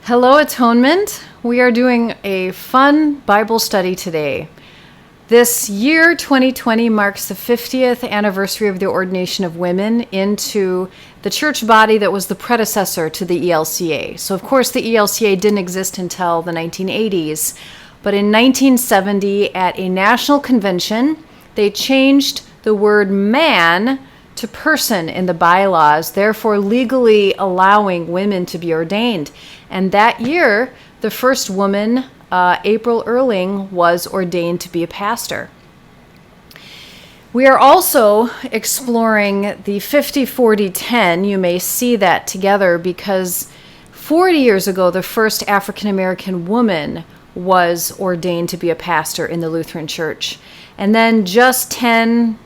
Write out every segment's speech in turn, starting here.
Hello, Atonement. We are doing a fun Bible study today. This year, 2020, marks the 50th anniversary of the ordination of women into the church body that was the predecessor to the ELCA. So, of course, the ELCA didn't exist until the 1980s. But in 1970, at a national convention, they changed the word man to person in the bylaws, therefore legally allowing women to be ordained. And that year, the first woman, April Erling, was ordained to be a pastor. We are also exploring the 50-40-10. You may see that together because 40 years ago, the first African American woman was ordained to be a pastor in the Lutheran Church. And then just 11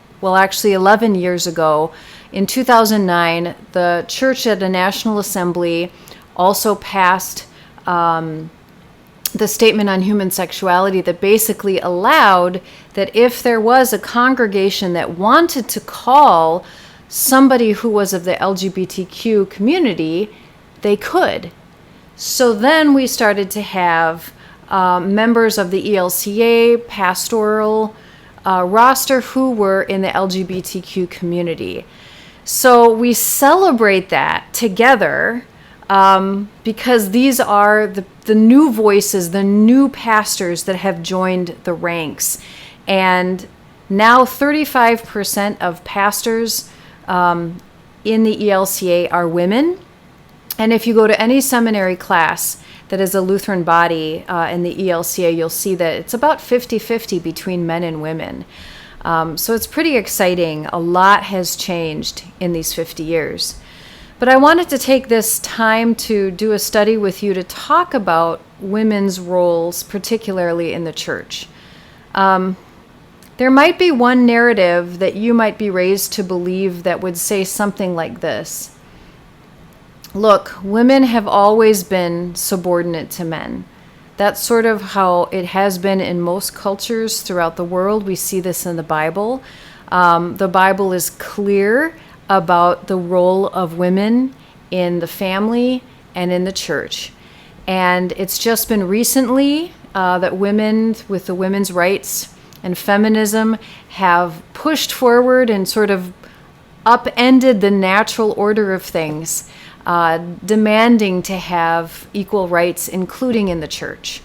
years ago, in 2009, the church at a National Assembly also passed the Statement on Human Sexuality that basically allowed that if there was a congregation that wanted to call somebody who was of the LGBTQ community, they could. So then we started to have members of the ELCA pastoral roster who were in the LGBTQ community. So we celebrate that together because these are the new voices, the new pastors that have joined the ranks. And now 35% of pastors in the ELCA are women. And if you go to any seminary class that is a Lutheran body in the ELCA, you'll see that it's about 50-50 between men and women. So it's pretty exciting. A lot has changed in these 50 years. But I wanted to take this time to do a study with you to talk about women's roles, particularly in the church. There might be one narrative that you might be raised to believe that would say something like this. Look, women have always been subordinate to men. That's sort of how it has been in most cultures throughout the world. We see this in the Bible. The Bible is clear about the role of women in the family and in the church. And it's just been recently that women, with the women's rights and feminism, have pushed forward and sort of upended the natural order of things, demanding to have equal rights, including in the church.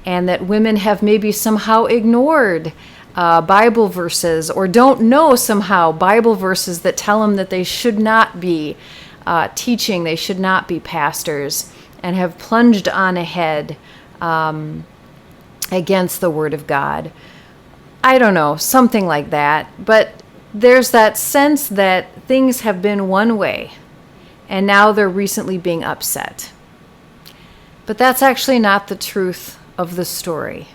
And that women have maybe somehow ignored Bible verses, or don't know somehow Bible verses that tell them that they should not be teaching, they should not be pastors, and have plunged on ahead against the Word of God. I don't know, something like that. But there's that sense that things have been one way, and now they're recently being upset. But that's actually not the truth of the story.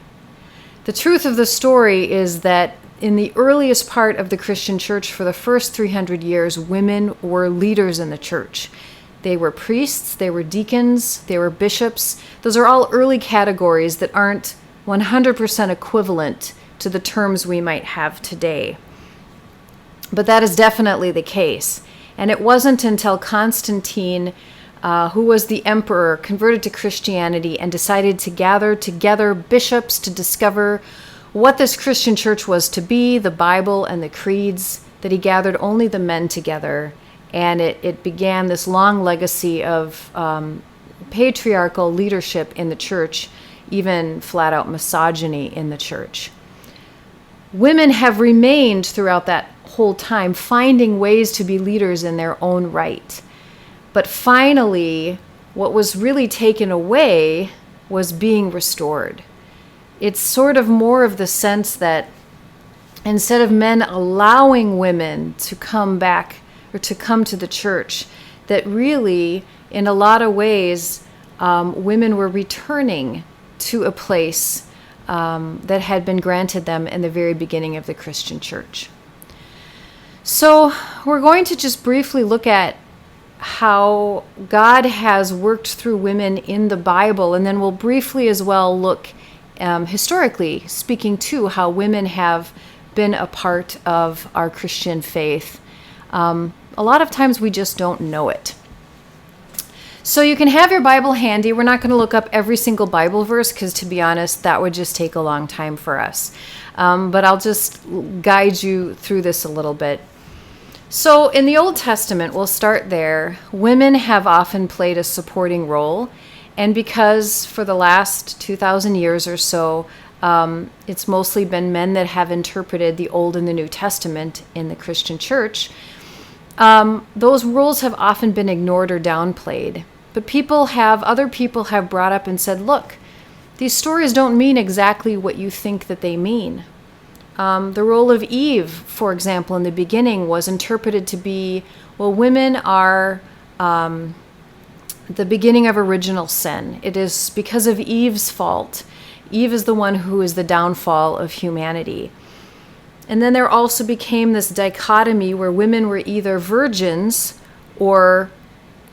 The truth of the story is that in the earliest part of the Christian church, for the first 300 years, women were leaders in the church. They were priests, they were deacons, they were bishops. Those are all early categories that aren't 100% equivalent to the terms we might have today. But that is definitely the case. And it wasn't until Constantine, who was the emperor, converted to Christianity and decided to gather together bishops to discover what this Christian church was to be, the Bible and the creeds, that he gathered only the men together. And it began this long legacy of patriarchal leadership in the church, even flat out misogyny in the church. Women have remained throughout that whole time, finding ways to be leaders in their own right. But finally, what was really taken away was being restored. It's sort of more of the sense that instead of men allowing women to come back or to come to the church, that really, in a lot of ways, women were returning to a place that had been granted them in the very beginning of the Christian church. So we're going to just briefly look at how God has worked through women in the Bible, and then we'll briefly as well look historically speaking to how women have been a part of our Christian faith. A lot of times we just don't know it. So you can have your Bible handy. We're not going to look up every single Bible verse because, to be honest, that would just take a long time for us. But I'll just guide you through this a little bit. So in the Old Testament, we'll start there. Women have often played a supporting role. And because for the last 2,000 years or so, it's mostly been men that have interpreted the Old and the New Testament in the Christian church, those roles have often been ignored or downplayed. But other people have brought up and said, look, these stories don't mean exactly what you think that they mean. The role of Eve, for example, in the beginning was interpreted to be, well, women are the beginning of original sin. It is because of Eve's fault. Eve is the one who is the downfall of humanity. And then there also became this dichotomy where women were either virgins or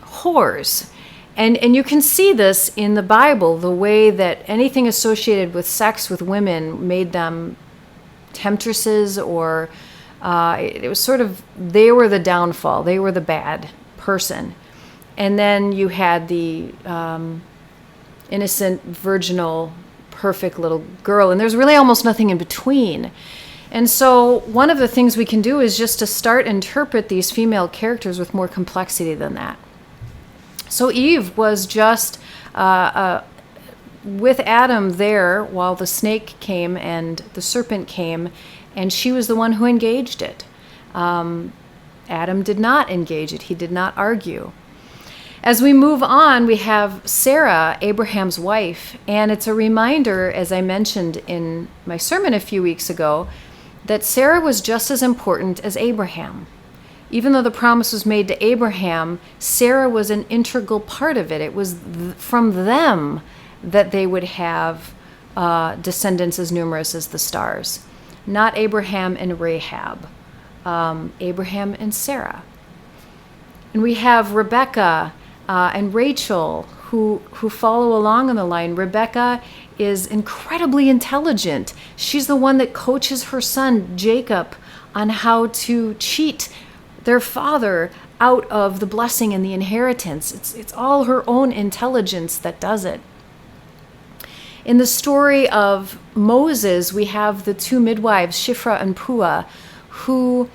whores. And you can see this in the Bible, the way that anything associated with sex with women made them temptresses, or it was sort of, they were the downfall, they were the bad person. And then you had the innocent, virginal, perfect little girl, and there's really almost nothing in between. And so one of the things we can do is just to start interpret these female characters with more complexity than that. So Eve was just with Adam there while the snake came and the serpent came, and she was the one who engaged it. Adam did not engage it. He did not argue. As we move on, we have Sarah, Abraham's wife, and it's a reminder, as I mentioned in my sermon a few weeks ago, that Sarah was just as important as Abraham. Even though the promise was made to Abraham, Sarah was an integral part of it. It was from them that they would have descendants as numerous as the stars. Not Abraham and Rahab, Abraham and Sarah. And we have Rebecca and Rachel who follow along on the line. Rebecca is incredibly intelligent. She's the one that coaches her son Jacob on how to cheat their father out of the blessing and the inheritance. It's all her own intelligence that does it. In the story of Moses, we have the two midwives, Shiphrah and Puah, who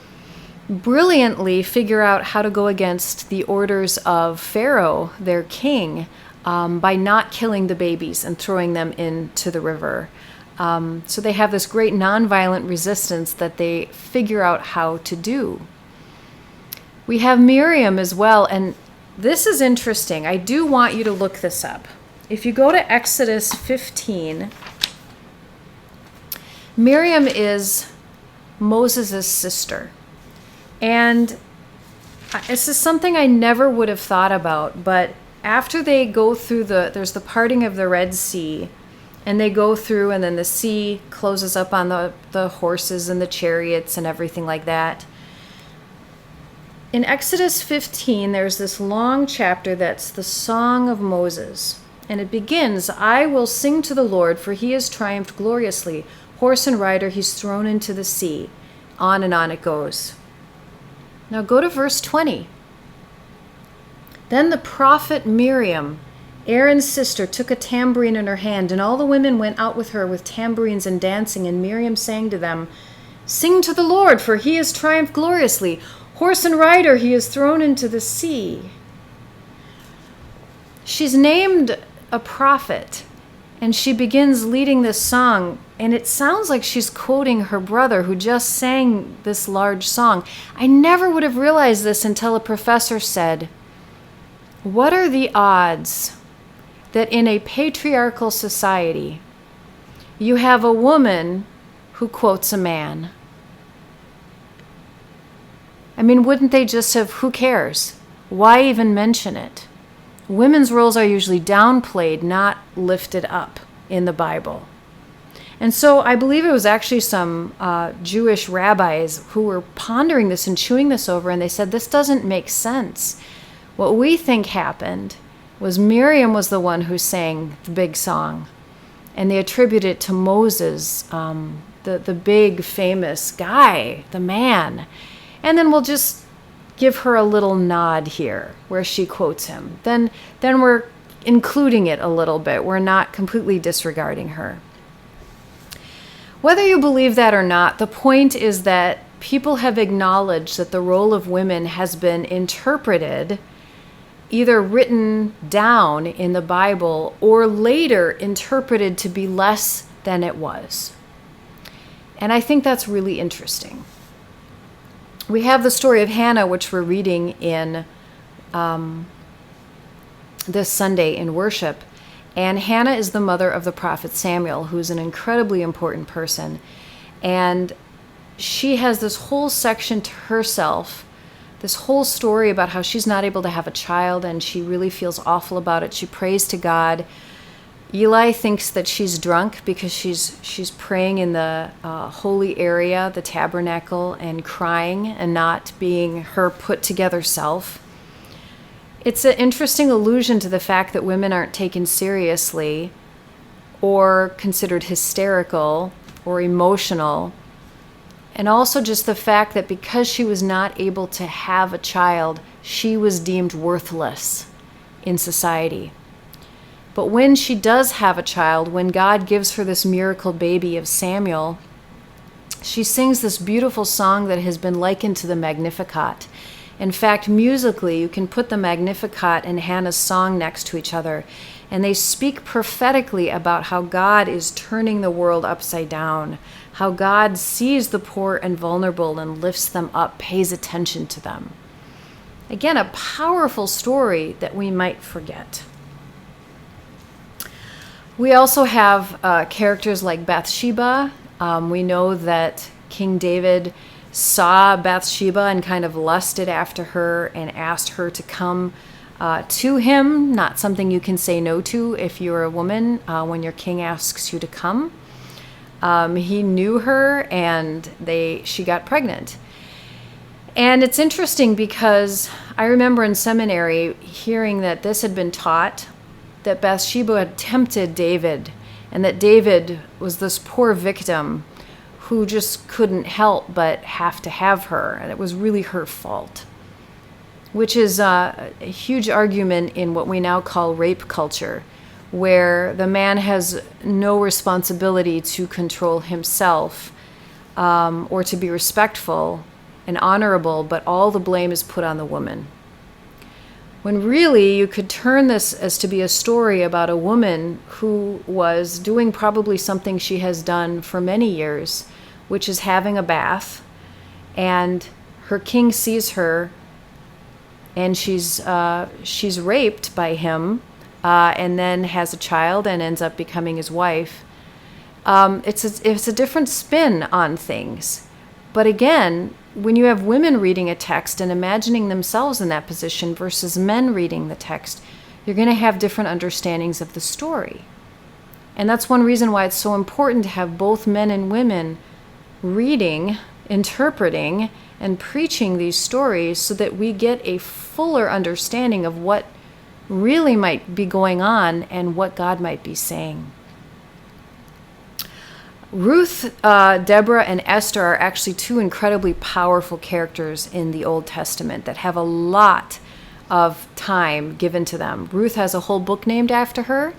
brilliantly figure out how to go against the orders of Pharaoh, their king, by not killing the babies and throwing them into the river. So they have this great nonviolent resistance that they figure out how to do. We have Miriam as well, and this is interesting. I do want you to look this up. If you go to Exodus 15, Miriam is Moses' sister. And this is something I never would have thought about, but after they go through there's the parting of the Red Sea, and they go through, and then the sea closes up on the horses and the chariots and everything like that. In Exodus 15, there's this long chapter that's the Song of Moses. And it begins, I will sing to the Lord, for he has triumphed gloriously. Horse and rider he's thrown into the sea. On and on it goes. Now go to verse 20. Then the prophet Miriam, Aaron's sister, took a tambourine in her hand, and all the women went out with her with tambourines and dancing. And Miriam sang to them, sing to the Lord, for he has triumphed gloriously. Horse and rider he is thrown into the sea. She's named a prophet, and she begins leading this song, and it sounds like she's quoting her brother who just sang this large song. I never would have realized this until a professor said, what are the odds that in a patriarchal society you have a woman who quotes a man? I mean, wouldn't they just have, who cares? Why even mention it? Women's roles are usually downplayed, not lifted up in the Bible. And so I believe it was actually some Jewish rabbis who were pondering this and chewing this over, and they said, this doesn't make sense. What we think happened was Miriam was the one who sang the big song, and they attribute it to Moses, the big famous guy, the man. And then we'll just give her a little nod here where she quotes him. Then we're including it a little bit. We're not completely disregarding her. Whether you believe that or not, the point is that people have acknowledged that the role of women has been interpreted, either written down in the Bible or later interpreted to be less than it was. And I think that's really interesting. We have the story of Hannah, which we're reading in this Sunday in worship. And Hannah is the mother of the prophet Samuel, who's an incredibly important person. And she has this whole section to herself, this whole story about how she's not able to have a child, and she really feels awful about it. She prays to God. Eli thinks that she's drunk because she's praying in the holy area, the tabernacle, and crying and not being her put together self. It's an interesting allusion to the fact that women aren't taken seriously or considered hysterical or emotional. And also just the fact that because she was not able to have a child, she was deemed worthless in society. But when she does have a child, when God gives her this miracle baby of Samuel, she sings this beautiful song that has been likened to the Magnificat. In fact, musically, you can put the Magnificat and Hannah's song next to each other, and they speak prophetically about how God is turning the world upside down, how God sees the poor and vulnerable and lifts them up, pays attention to them. Again, a powerful story that we might forget. We also have characters like Bathsheba. We know that King David saw Bathsheba and kind of lusted after her and asked her to come to him. Not something you can say no to if you're a woman when your king asks you to come. He knew her and she got pregnant. And it's interesting because I remember in seminary hearing that this had been taught, that Bathsheba had tempted David, and that David was this poor victim who just couldn't help but have to have her, and it was really her fault, which is a huge argument in what we now call rape culture, where the man has no responsibility to control himself or to be respectful and honorable, but all the blame is put on the woman. When really you could turn this as to be a story about a woman who was doing probably something she has done for many years, which is having a bath, and her king sees her, and she's raped by him, and then has a child and ends up becoming his wife. It's a different spin on things. But again, when you have women reading a text and imagining themselves in that position versus men reading the text, you're going to have different understandings of the story. And that's one reason why it's so important to have both men and women reading, interpreting, and preaching these stories so that we get a fuller understanding of what really might be going on and what God might be saying. Ruth, Deborah, and Esther are actually two incredibly powerful characters in the Old Testament that have a lot of time given to them. Ruth has a whole book named after her,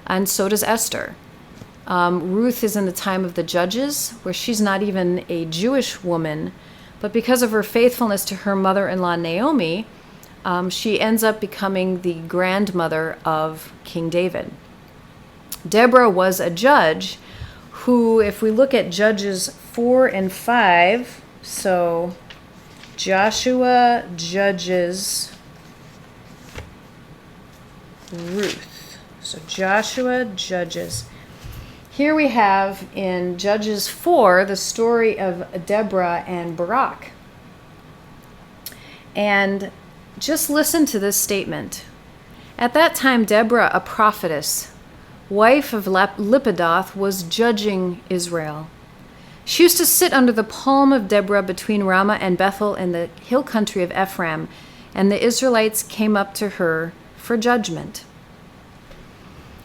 and so does Esther. Ruth is in the time of the Judges, where she's not even a Jewish woman, but because of her faithfulness to her mother-in-law Naomi, she ends up becoming the grandmother of King David. Deborah was a judge who, if we look at Judges 4 and 5, so Joshua, Judges, Ruth. So Joshua, Judges. Here we have in Judges 4 the story of Deborah and Barak. And just listen to this statement. At that time, Deborah, a prophetess, wife of Lapidoth, was judging Israel. She used to sit under the palm of Deborah between Ramah and Bethel in the hill country of Ephraim, and the Israelites came up to her for judgment.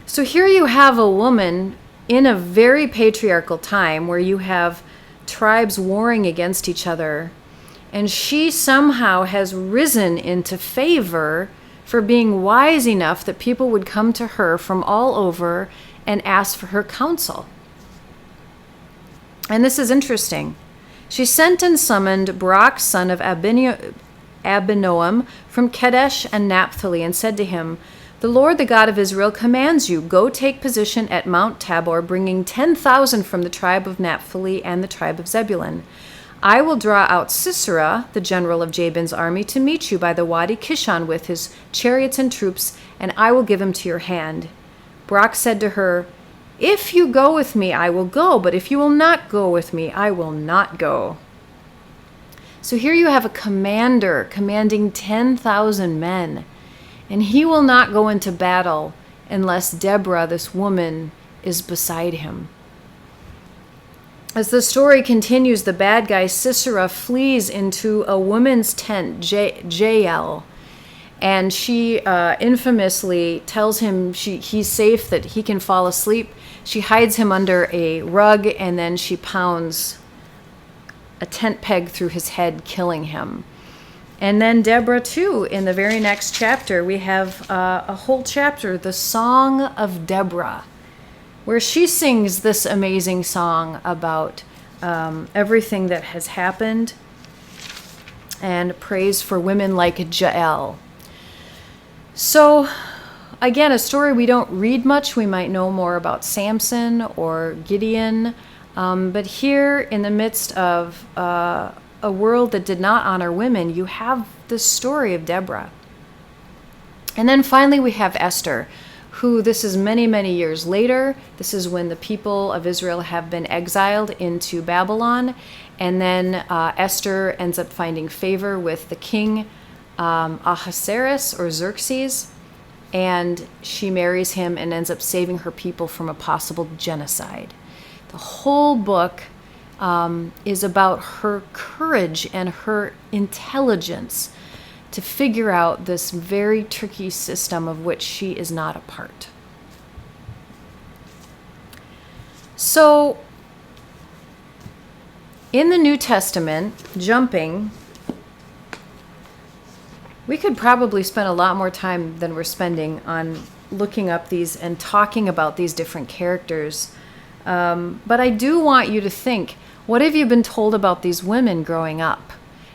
So here you have a woman in a very patriarchal time where you have tribes warring against each other, And she somehow has risen into favor for being wise enough that people would come to her from all over and ask for her counsel. And this is interesting. She sent and summoned Barak, son of Abinoam, from Kadesh and Naphtali, and said to him, "The Lord, the God of Israel, commands you, go take position at Mount Tabor, bringing 10,000 from the tribe of Naphtali and the tribe of Zebulun. I will draw out Sisera, the general of Jabin's army, to meet you by the Wadi Kishon with his chariots and troops, and I will give him to your hand." Barak said to her, "If you go with me, I will go, but if you will not go with me, I will not go." So here you have a commander commanding 10,000 men, and he will not go into battle unless Deborah, this woman, is beside him. As the story continues, the bad guy Sisera flees into a woman's tent, Jael, and she infamously tells him he's safe, that he can fall asleep. She hides him under a rug, and then she pounds a tent peg through his head, killing him. And then Deborah, too, in the very next chapter, we have a whole chapter, the Song of Deborah, where she sings this amazing song about everything that has happened and prays for women like Jael. So, again, a story we don't read much. We might know more about Samson or Gideon, but here in the midst of a world that did not honor women, you have this story of Deborah. And then finally we have Esther, who, this is many, many years later. This is when the people of Israel have been exiled into Babylon. And then Esther ends up finding favor with the king Ahasuerus or Xerxes. And she marries him and ends up saving her people from a possible genocide. The whole book is about her courage and her intelligence to figure out this very tricky system of which she is not a part. So, in the New Testament, jumping, we could probably spend a lot more time than we're spending on looking up these and talking about these different characters. But I do want you to think, what have you been told about these women growing up?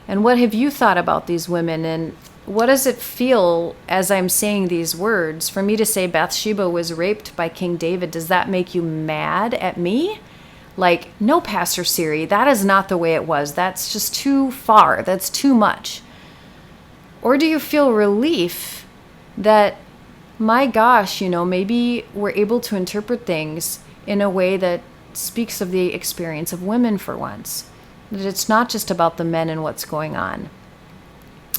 And what have you thought about these women? And what does it feel as I'm saying these words? For me to say Bathsheba was raped by King David, does that make you mad at me? Like, no, Pastor Siri, that is not the way it was. That's just too far. That's too much. Or do you feel relief that, my gosh, maybe we're able to interpret things in a way that speaks of the experience of women for once? That it's not just about the men and what's going on.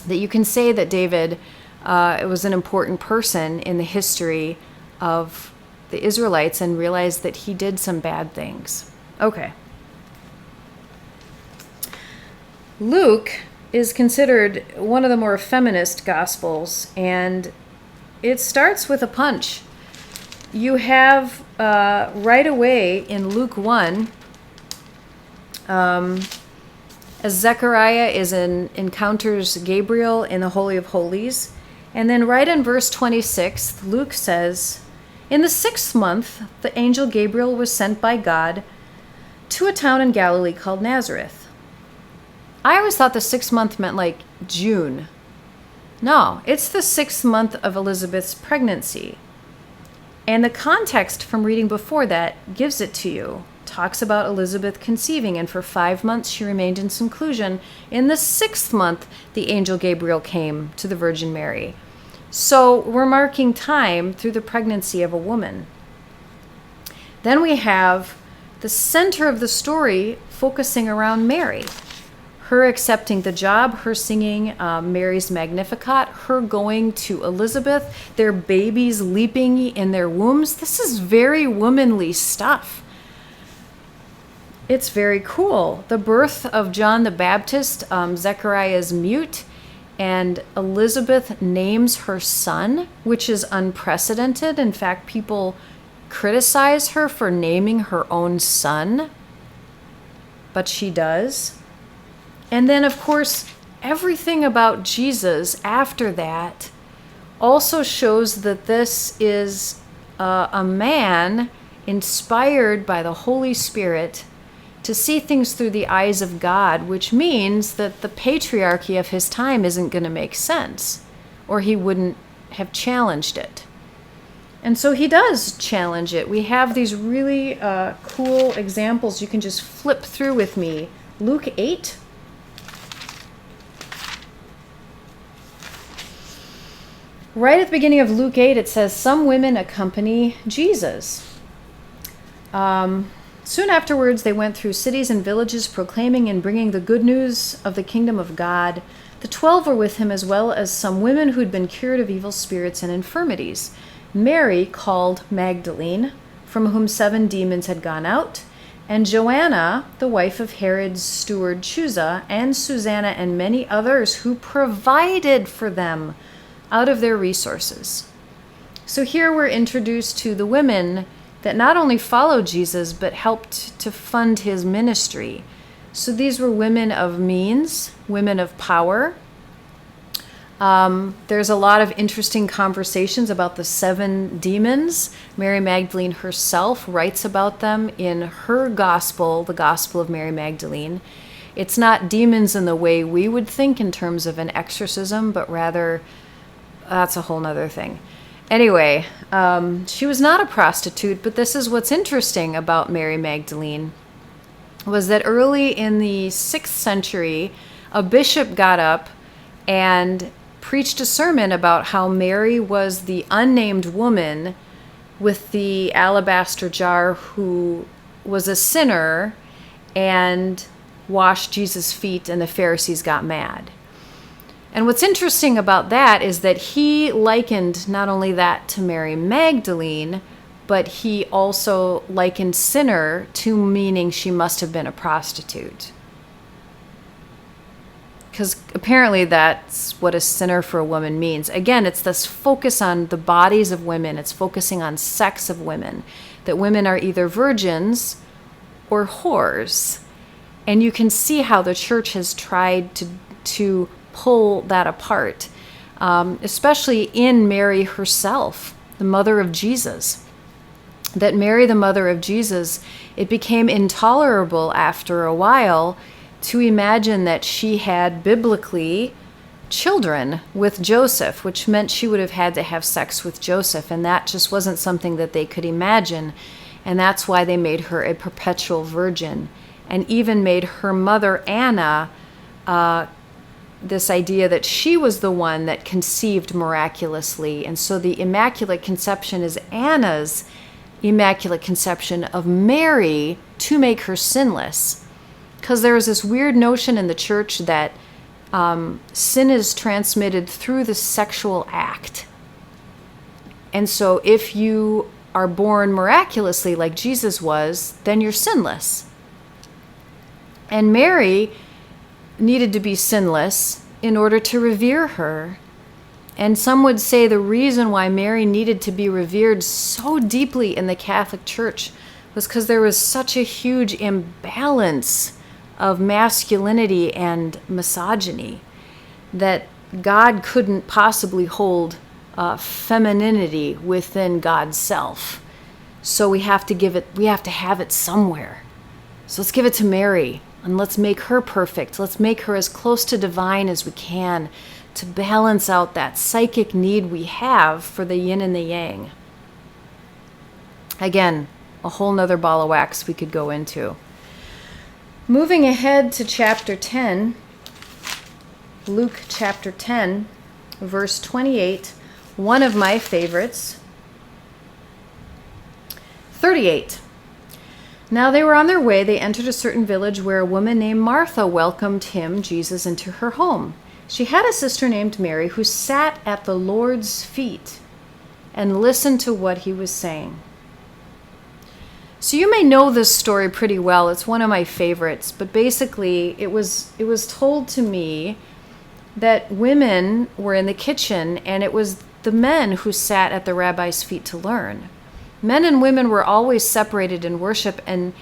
That you can say that David was an important person in the history of the Israelites and realize that he did some bad things. Okay. Luke is considered one of the more feminist gospels, and it starts with a punch. You have right away in Luke 1, as Zechariah encounters Gabriel in the Holy of Holies. And then right in verse 26, Luke says, "In the 6th month, the angel Gabriel was sent by God to a town in Galilee called Nazareth." I always thought the 6th month meant like June. No, it's the 6th month of Elizabeth's pregnancy. And the context from reading before that gives it to you. Talks about Elizabeth conceiving, and for 5 months she remained in seclusion. In the 6th month, the angel Gabriel came to the Virgin Mary. So we're marking time through the pregnancy of a woman. Then we have the center of the story focusing around Mary. Her accepting the job, her singing Mary's Magnificat, her going to Elizabeth, their babies leaping in their wombs. This is very womanly stuff. It's very cool. The birth of John the Baptist, Zechariah is mute, and Elizabeth names her son, which is unprecedented. In fact, people criticize her for naming her own son, but she does. And then, of course, everything about Jesus after that also shows that this is a man inspired by the Holy Spirit to see things through the eyes of God, which means that the patriarchy of his time isn't going to make sense, or he wouldn't have challenged it. And so he does challenge it. We have these really cool examples. You can just flip through with me. Luke 8. Right at the beginning of Luke 8, it says, "Some women accompany Jesus." Soon afterwards, they went through cities and villages, proclaiming and bringing the good news of the kingdom of God. The 12 were with him, as well as some women who'd been cured of evil spirits and infirmities. Mary, called Magdalene, from whom 7 demons had gone out, and Joanna, the wife of Herod's steward Chuza, and Susanna, and many others who provided for them out of their resources. So here we're introduced to the women that not only followed Jesus, but helped to fund his ministry. So these were women of means, women of power. There's a lot of interesting conversations about the 7 demons. Mary Magdalene herself writes about them in her gospel, the Gospel of Mary Magdalene. It's not demons in the way we would think in terms of an exorcism, but rather, that's a whole nother thing. Anyway, she was not a prostitute, but this is what's interesting about Mary Magdalene, was that early in the 6th century, a bishop got up and preached a sermon about how Mary was the unnamed woman with the alabaster jar who was a sinner and washed Jesus' feet, and the Pharisees got mad. And what's interesting about that is that he likened not only that to Mary Magdalene, but he also likened sinner to meaning she must have been a prostitute. Because apparently that's what a sinner for a woman means. Again, it's this focus on the bodies of women. It's focusing on sex of women. That women are either virgins or whores. And you can see how the church has tried to pull that apart, especially in Mary herself, the mother of Jesus. That Mary, the mother of Jesus, it became intolerable after a while to imagine that she had biblically children with Joseph, which meant she would have had to have sex with Joseph, and that just wasn't something that they could imagine. And that's why they made her a perpetual virgin, and even made her mother Anna this idea that she was the one that conceived miraculously. And so the Immaculate Conception is Anna's Immaculate Conception of Mary to make her sinless. Because there is this weird notion in the church that sin is transmitted through the sexual act. And so if you are born miraculously like Jesus was, then you're sinless. And Mary needed to be sinless in order to revere her. And some would say the reason why Mary needed to be revered so deeply in the Catholic Church was because there was such a huge imbalance of masculinity and misogyny that God couldn't possibly hold femininity within God's self. So we have to have it somewhere. So let's give it to Mary. And let's make her perfect. Let's make her as close to divine as we can to balance out that psychic need we have for the yin and the yang. Again, a whole nother ball of wax we could go into. Moving ahead to chapter 10, Luke chapter 10, verse 28, one of my favorites. 38. Now they were on their way. They entered a certain village where a woman named Martha welcomed him, Jesus, into her home. She had a sister named Mary who sat at the Lord's feet and listened to what he was saying. So you may know this story pretty well. It's one of my favorites. But basically, it was told to me that women were in the kitchen and it was the men who sat at the rabbi's feet to learn. Men and women were always separated in worship, and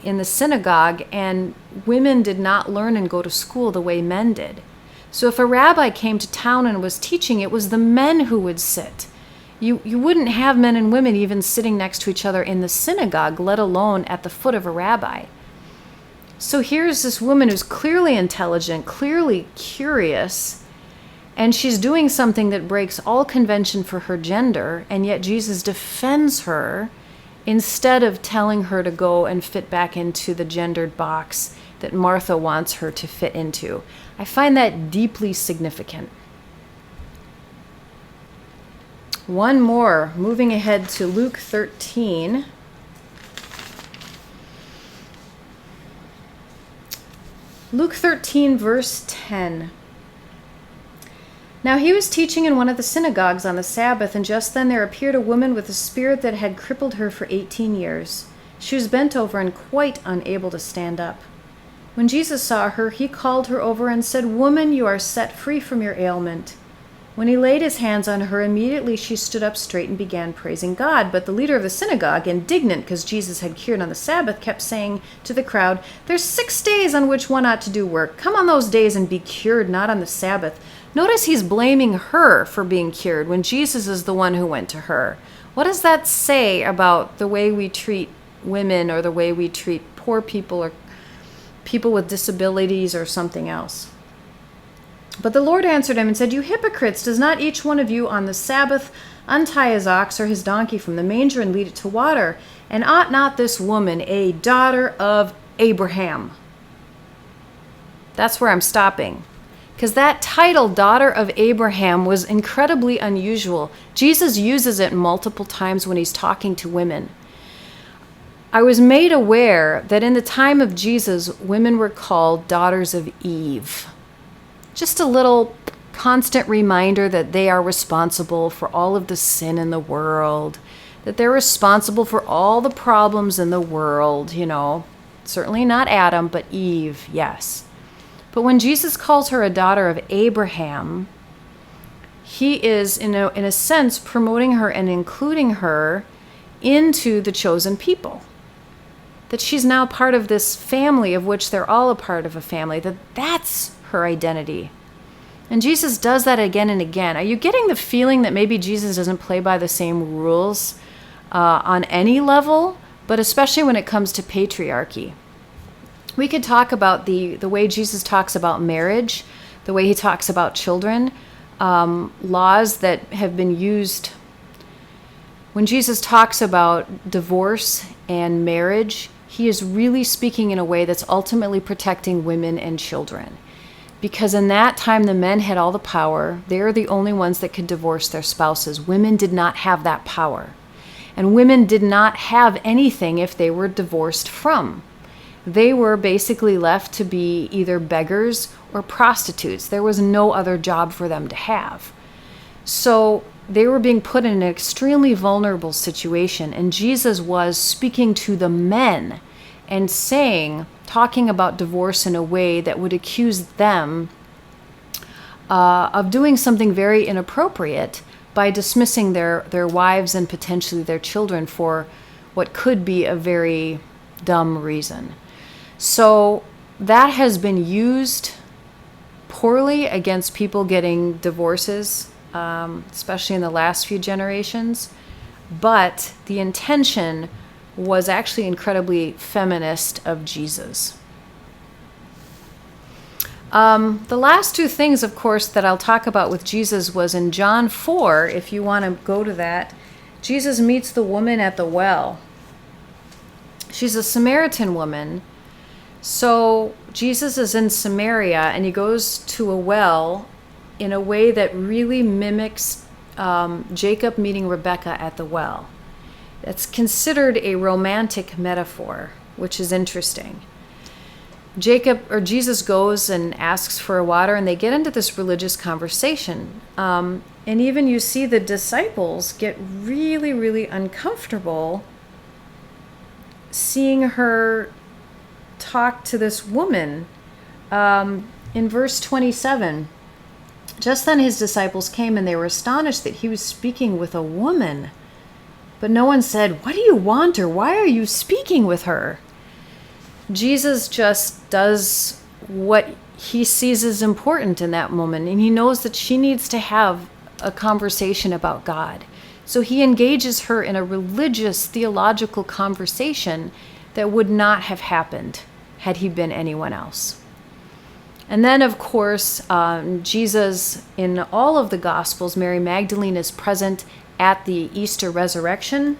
in the synagogue, and women did not learn and go to school the way men did. So if a rabbi came to town and was teaching, it was the men who would sit. You wouldn't have men and women even sitting next to each other in the synagogue, let alone at the foot of a rabbi. So here's this woman who's clearly intelligent, clearly curious, and she's doing something that breaks all convention for her gender, and yet Jesus defends her instead of telling her to go and fit back into the gendered box that Martha wants her to fit into. I find that deeply significant. One more, moving ahead to Luke 13. Luke 13, verse 10. Now he was teaching in one of the synagogues on the Sabbath, and just then there appeared a woman with a spirit that had crippled her for 18 years. She was bent over and quite unable to stand up. When Jesus saw her, he called her over and said, "Woman, you are set free from your ailment." When he laid his hands on her, immediately she stood up straight and began praising God. But the leader of the synagogue, indignant because Jesus had cured on the Sabbath, kept saying to the crowd, "There's 6 days on which one ought to do work. Come on those days and be cured, not on the Sabbath." Notice he's blaming her for being cured when Jesus is the one who went to her. What does that say about the way we treat women, or the way we treat poor people, or people with disabilities, or something else? But the Lord answered him and said, "You hypocrites, does not each one of you on the Sabbath untie his ox or his donkey from the manger and lead it to water? And ought not this woman, a daughter of Abraham?" That's where I'm stopping, because that title, daughter of Abraham, was incredibly unusual. Jesus uses it multiple times when he's talking to women. I was made aware that in the time of Jesus, women were called daughters of Eve. Just a little constant reminder that they are responsible for all of the sin in the world, that they're responsible for all the problems in the world, Certainly not Adam, but Eve, yes. But when Jesus calls her a daughter of Abraham, he is, in a sense, promoting her and including her into the chosen people. That she's now part of this family of which they're all a part of a family, that's her identity. And Jesus does that again and again. Are you getting the feeling that maybe Jesus doesn't play by the same rules on any level, but especially when it comes to patriarchy? We could talk about the way Jesus talks about marriage, the way he talks about children, laws that have been used. When Jesus talks about divorce and marriage, he is really speaking in a way that's ultimately protecting women and children. Because in that time, the men had all the power. They are the only ones that could divorce their spouses. Women did not have that power. And women did not have anything if they were divorced from. They were basically left to be either beggars or prostitutes. There was no other job for them to have. So they were being put in an extremely vulnerable situation. And Jesus was speaking to the men and talking about divorce in a way that would accuse them of doing something very inappropriate by dismissing their wives and potentially their children for what could be a very dumb reason. So that has been used poorly against people getting divorces, especially in the last few generations. But the intention was actually incredibly feminist of Jesus. The last two things, of course, that I'll talk about with Jesus was in John 4, if you want to go to that. Jesus meets the woman at the well. She's a Samaritan woman. So Jesus is in Samaria, and he goes to a well in a way that really mimics Jacob meeting Rebekah at the well. It's considered a romantic metaphor, which is interesting. Jesus goes and asks for water, and they get into this religious conversation. And even you see the disciples get really, really uncomfortable seeing her talk to this woman. In verse 27, just then his disciples came, and they were astonished that he was speaking with a woman. But no one said, "What do you want?" or "Why are you speaking with her?" Jesus just does what he sees as important in that moment, and he knows that she needs to have a conversation about God. So he engages her in a religious, theological conversation that would not have happened had he been anyone else. And then, of course, Jesus, in all of the Gospels, Mary Magdalene is present at the Easter resurrection.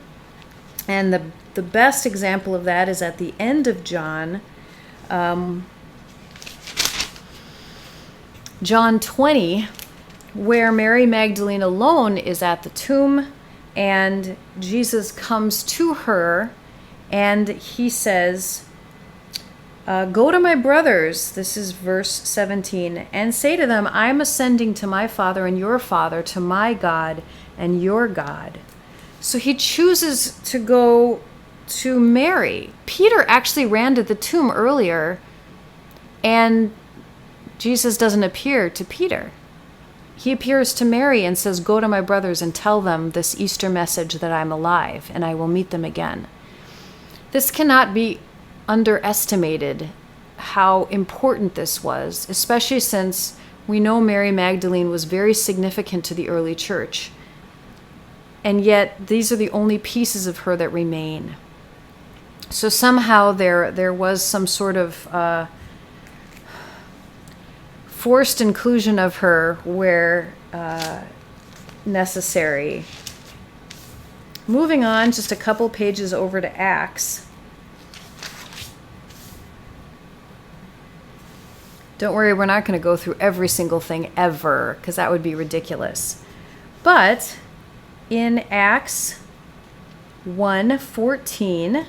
And the best example of that is at the end of John, John 20, where Mary Magdalene alone is at the tomb, and Jesus comes to her, and he says, "Go to my brothers," this is verse 17, "and say to them, I am ascending to my Father and your Father, to my God and your God." So he chooses to go to Mary. Peter actually ran to the tomb earlier, and Jesus doesn't appear to Peter. He appears to Mary and says, "Go to my brothers and tell them this Easter message that I'm alive and I will meet them again." This cannot be underestimated, how important this was, especially since we know Mary Magdalene was very significant to the early church. And yet these are the only pieces of her that remain. So somehow there was some sort of forced inclusion of her where necessary. Moving on just a couple pages over to Acts. Don't worry, we're not going to go through every single thing ever, because that would be ridiculous. But in Acts 1:14,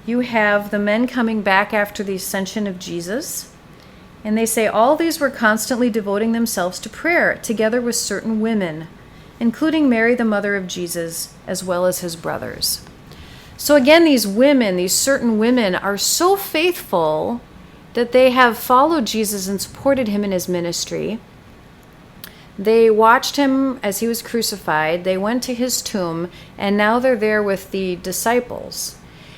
you have the men coming back after the ascension of Jesus. And they say, "All these were constantly devoting themselves to prayer, together with certain women, including Mary, the mother of Jesus, as well as his brothers." So again, these women, these certain women, are so faithful that they have followed Jesus and supported him in his ministry. They watched him as he was crucified. They went to his tomb, and now they're there with the disciples.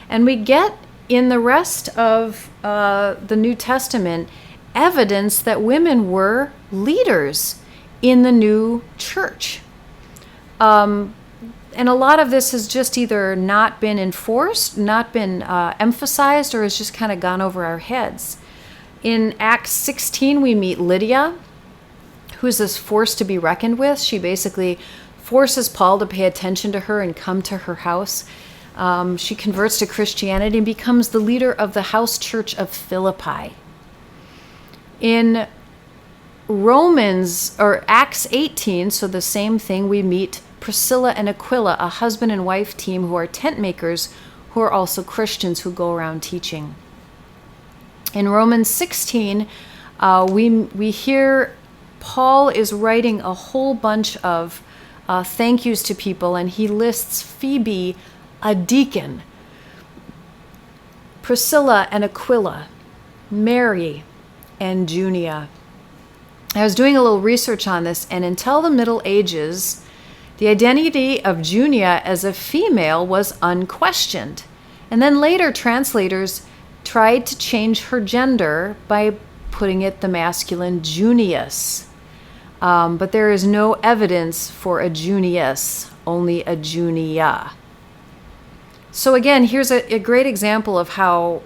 And we get in the rest of the New Testament evidence that women were leaders in the new church. And a lot of this has just either not been enforced, not been emphasized, or has just kind of gone over our heads. In Acts 16, we meet Lydia, who's this force to be reckoned with. She basically forces Paul to pay attention to her and come to her house. She converts to Christianity and becomes the leader of the house church of Philippi. In Acts 18, so the same thing, we meet Priscilla and Aquila, a husband and wife team who are tent makers, who are also Christians who go around teaching. In Romans 16, we hear Paul is writing a whole bunch of thank yous to people, and he lists Phoebe, a deacon, Priscilla and Aquila, Mary, and Junia. I was doing a little research on this, and until the Middle Ages, the identity of Junia as a female was unquestioned. And then later, translators tried to change her gender by putting it the masculine Junius. But there is no evidence for a Junius, only a Junia. So again, here's a great example of how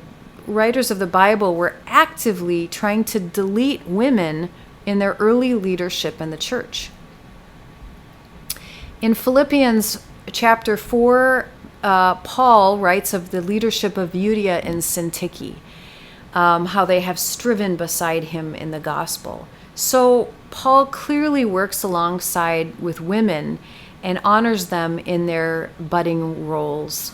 writers of the Bible were actively trying to delete women in their early leadership in the church. In Philippians chapter 4, Paul writes of the leadership of Euodia and Syntyche, how they have striven beside him in the gospel. So Paul clearly works alongside with women and honors them in their budding roles.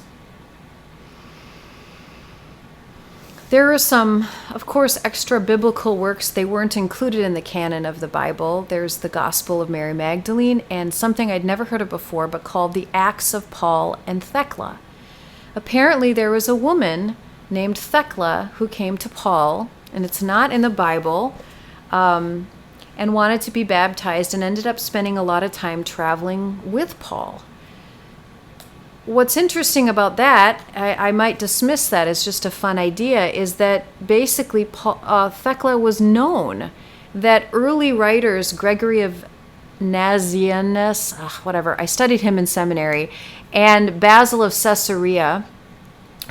There are some, of course, extra biblical works. They weren't included in the canon of the Bible. There's the Gospel of Mary Magdalene and something I'd never heard of before, but called the Acts of Paul and Thecla. Apparently there was a woman named Thecla who came to Paul, and it's not in the Bible, and wanted to be baptized and ended up spending a lot of time traveling with Paul. what's interesting about that, I might dismiss that as just a fun idea, is that basically Thecla was known. That early writers, Gregory of Nazianzus, whatever, I studied him in seminary, and Basil of Caesarea,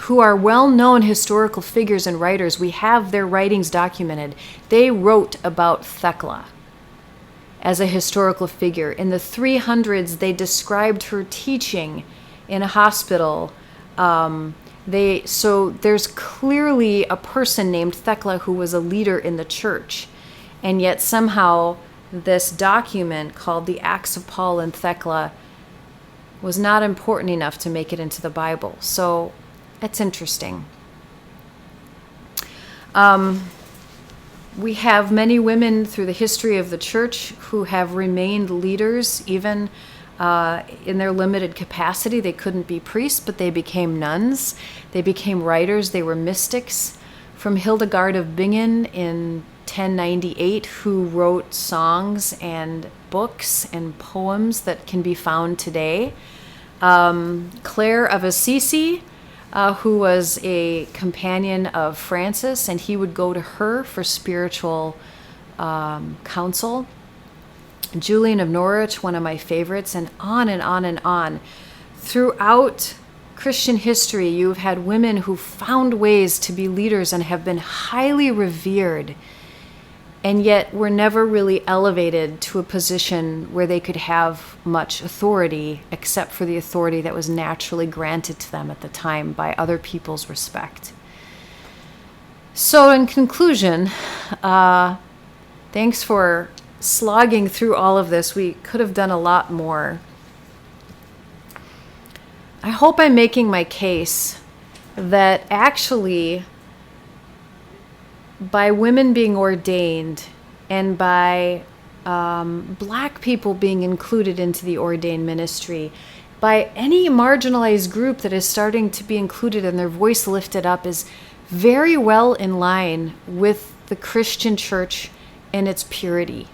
who are well-known historical figures and writers, we have their writings documented. They wrote about Thecla as a historical figure. In the 300s, they described her teaching in a hospital. So there's clearly a person named Thecla who was a leader in the church. And yet somehow this document called the Acts of Paul and Thecla was not important enough to make it into the Bible. So it's interesting. We have many women through the history of the church who have remained leaders, even in their limited capacity. They couldn't be priests, but they became nuns. They became writers. They were mystics. From Hildegard of Bingen in 1098, who wrote songs and books and poems that can be found today. Clare of Assisi, who was a companion of Francis, and he would go to her for spiritual counsel. Julian of Norwich, one of my favorites, and on and on and on. Throughout Christian history, you've had women who found ways to be leaders and have been highly revered, and yet were never really elevated to a position where they could have much authority, except for the authority that was naturally granted to them at the time by other people's respect. So in conclusion, thanks for slogging through all of this. We could have done a lot more. I hope I'm making my case that actually, by women being ordained and by Black people being included into the ordained ministry, by any marginalized group that is starting to be included and their voice lifted up, is very well in line with the Christian church and its purity.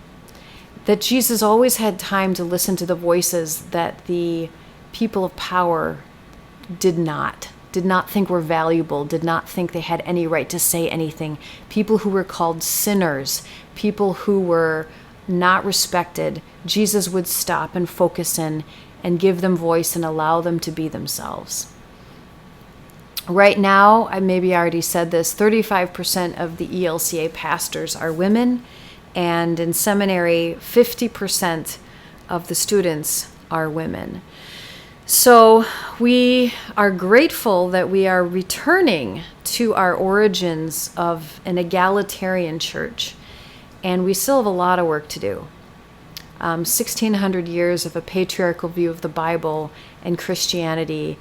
That Jesus always had time to listen to the voices that the people of power did not think were valuable, did not think they had any right to say anything. People who were called sinners, people who were not respected, Jesus would stop and focus in and give them voice and allow them to be themselves. Right now, I maybe already said this, 35% of the ELCA pastors are women, and in seminary, 50% of the students are women. So we are grateful that we are returning to our origins of an egalitarian church, and we still have a lot of work to do. 1,600 years of a patriarchal view of the Bible and Christianity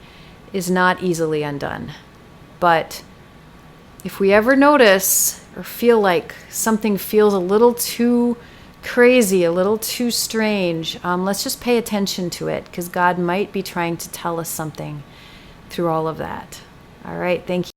is not easily undone. But if we ever notice or feel like something feels a little too crazy, a little too strange, let's just pay attention to it, because God might be trying to tell us something through all of that. All right, thank you.